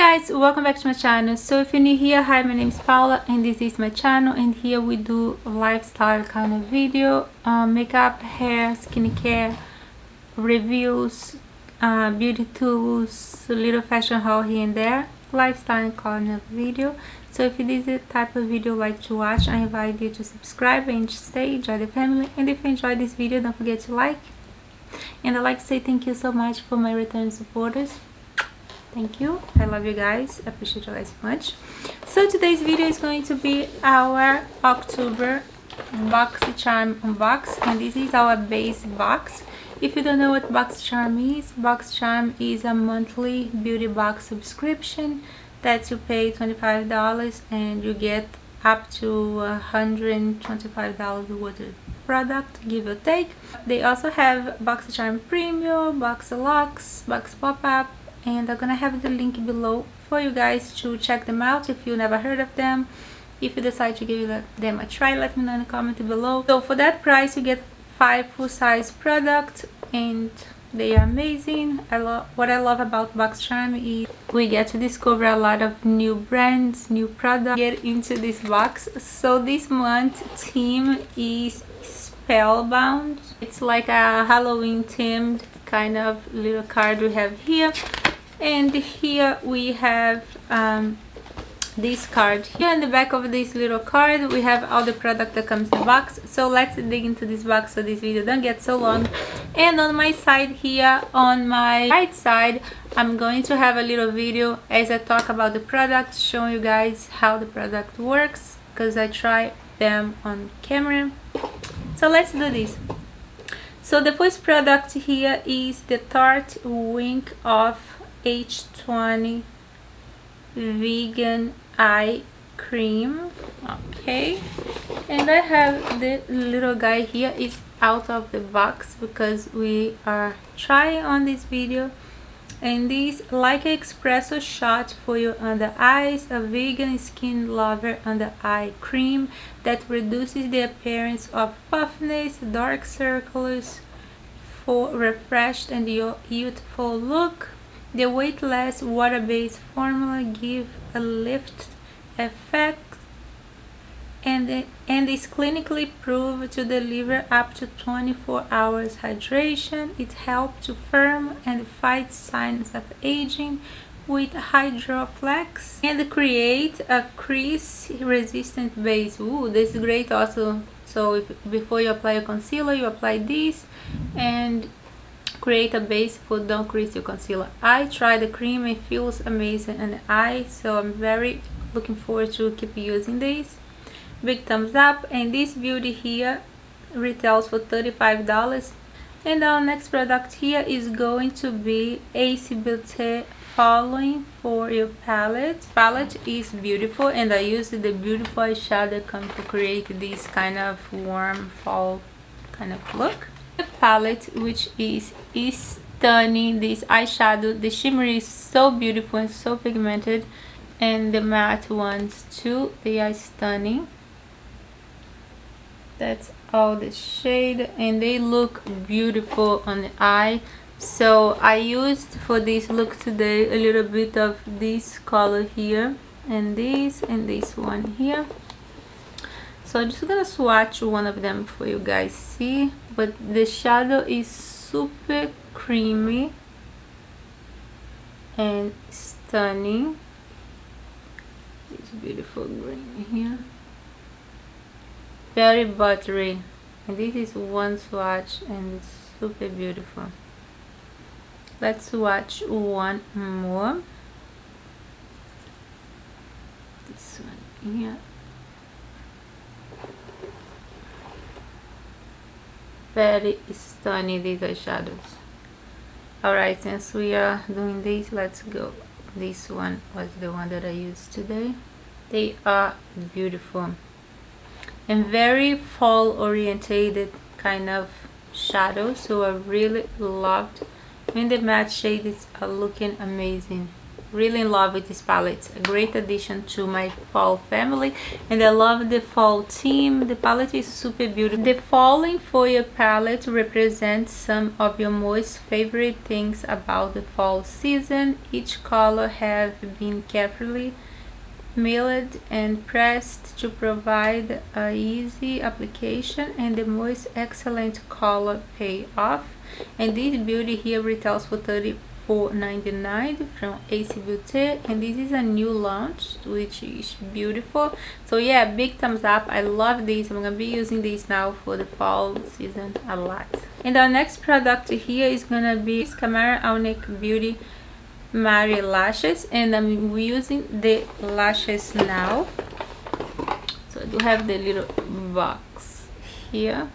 guys, welcome back to my channel. So if you're new here, hi, my name is Paula and this is my channel, and here we do lifestyle kind of video, makeup, hair, skincare, reviews, beauty tools, a little fashion haul here and there, lifestyle kind of video. So if it is the type of video you like to watch, I invite you to subscribe and stay, enjoy the family. And if you enjoyed this video, don't forget to like. And I'd like to say thank you so much for my return supporters. Thank you, I love you guys, I appreciate you guys much. So today's video is going to be our October Boxycharm unbox, and this is our base box. If you don't know what Boxycharm is a monthly beauty box subscription that you pay $25 and you get up to $125 worth of product, give or take. They also have Boxycharm Premium, Boxycharm Luxe, Box Pop-Up, and I'm gonna have the link below for you guys to check them out if you never heard of them. If you decide to give them a try, let me know in the comment below. So for that price you get 5 full-size products and they are amazing. What I love about Boxycharm is we get to discover a lot of new brands, new products, get into this box. So this month theme is Spellbound. It's like a Halloween themed kind of little card we have here. And here we have this card. Here in the back of this little card we have all the product that comes in the box. So let's dig into this box so this video don't get so long. And on my side here, on my right side, I'm going to have a little video as I talk about the product, showing you guys how the product works, because I try them on camera. So let's do this. So the first product here is the Tarte Wink Off H20 Vegan Eye Cream. Okay, and I have the little guy here. Is out of the box because we are trying on this video. And this like an espresso shot for your under eyes, a vegan skin lover under eye cream that reduces the appearance of puffiness, dark circles, for refreshed and youthful look. The weightless water-based formula gives a lift effect and is clinically proved to deliver up to 24 hours hydration. It helps to firm and fight signs of aging with Hydroflex and create a crease-resistant base. Ooh, this is great also. So before you apply a concealer, you apply this and create a base for don't crease your concealer. I tried the cream, it feels amazing on the eye, so I'm very looking forward to keep using this. Big thumbs up. And this beauty here retails for $35. And our next product here is going to be AC Beauté Following for your palette. Palette is beautiful, and I used the beautiful eyeshadow to create this kind of warm fall kind of look. The palette, which is stunning. This eyeshadow, the shimmer is so beautiful and so pigmented, and the matte ones too, they are stunning. That's all the shade and they look beautiful on the eye. So I used for this look today a little bit of this color here and this one here. So I'm just gonna swatch one of them for you guys see. But the shadow is super creamy and stunning. This beautiful green here, very buttery, and this is one swatch and it's super beautiful. Let's swatch one more. This one here. Very stunning, these eyeshadows. Alright, since we are doing this, let's go. This one was the one that I used today. They are beautiful and very fall orientated kind of shadows, so I really loved when the matte shades are looking amazing. really in love with this palette. It's a great addition to my fall family, and I love the fall theme. The palette is super beautiful. The falling foil palette represents some of your most favorite things about the fall season. Each color have been carefully milled and pressed to provide a easy application and the most excellent color payoff. And this beauty here retails for $34.99 from AC Beauty, and this is a new launch, which is beautiful. So yeah, big thumbs up. I love this. I'm gonna be using this now for the fall season a lot. And our next product here is gonna be Camera Unique Beauty Matte Lashes, and I'm using the lashes now. So I do have the little box here,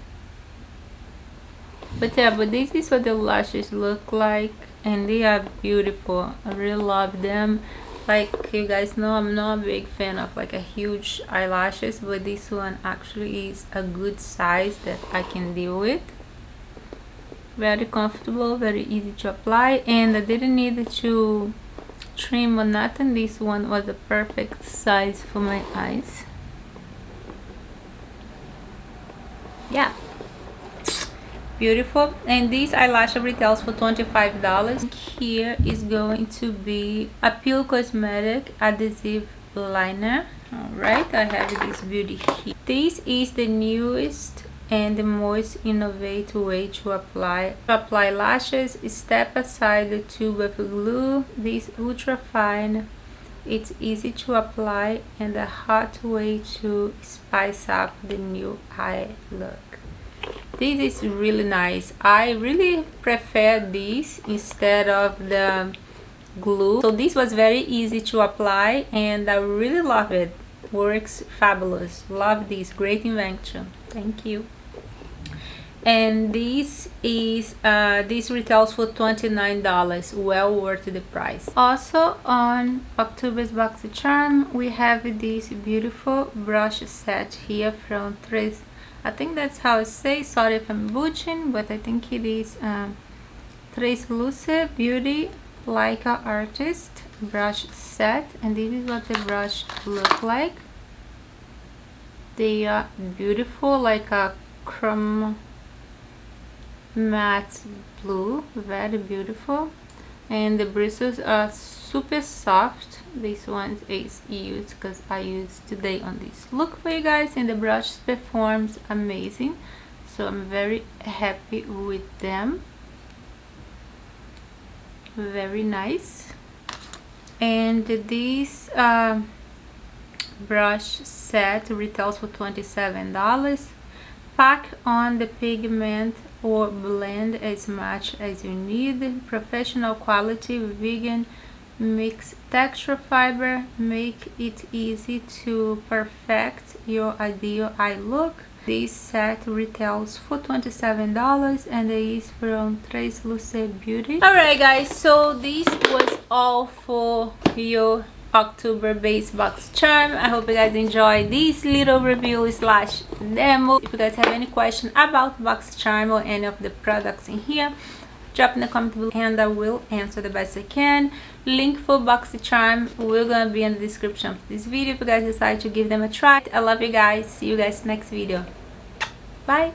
but yeah, but this is what the lashes look like, and they are beautiful. I really love them. Like you guys know, I'm not a big fan of like a huge eyelashes, but this one actually is a good size that I can deal with. Very comfortable, very easy to apply, and I didn't need to trim or nothing. This one was a perfect size for my eyes. Yeah, beautiful. And this eyelash retails for $25. Here is going to be a Pure Cosmetic adhesive liner. All right, I have this beauty here. This is the newest and the most innovative way to apply lashes. Step aside the tube of glue. This ultra fine, it's easy to apply, and a hot way to spice up the new eye look. This is really nice. I really prefer this instead of the glue. So this was very easy to apply, and I really love it. Works fabulous. Love this. Great invention. Thank you. And this is this retails for $29. Well worth the price. Also on October's Boxycharm, we have this beautiful brush set here from Tres. I think that's how I say. Sorry if I'm butchering, but I think it is Tres Luxe Beauty Like a Artist brush set, and this is what the brush look like. They are beautiful, like a chrome matte blue, very beautiful, and the bristles are super soft. This one is used because I used today on this look for you guys, and the brush performs amazing, so I'm very happy with them. Very nice. And this brush set retails for $27. Pack on the pigment or blend as much as you need. Professional quality vegan mix texture fiber. Make it easy to perfect your ideal eye look. This set retails for $27, and it is from Tres Luxe Beauty. Alright guys, so this was all for your October base Boxycharm. I hope you guys enjoyed this little review slash demo. If you guys have any question about Boxycharm or any of the products in here, drop in the comment below and I will answer the best I can. Link for Boxycharm will gonna be in the description of this video if you guys decide to give them a try. I love you guys. See you guys next video. Bye.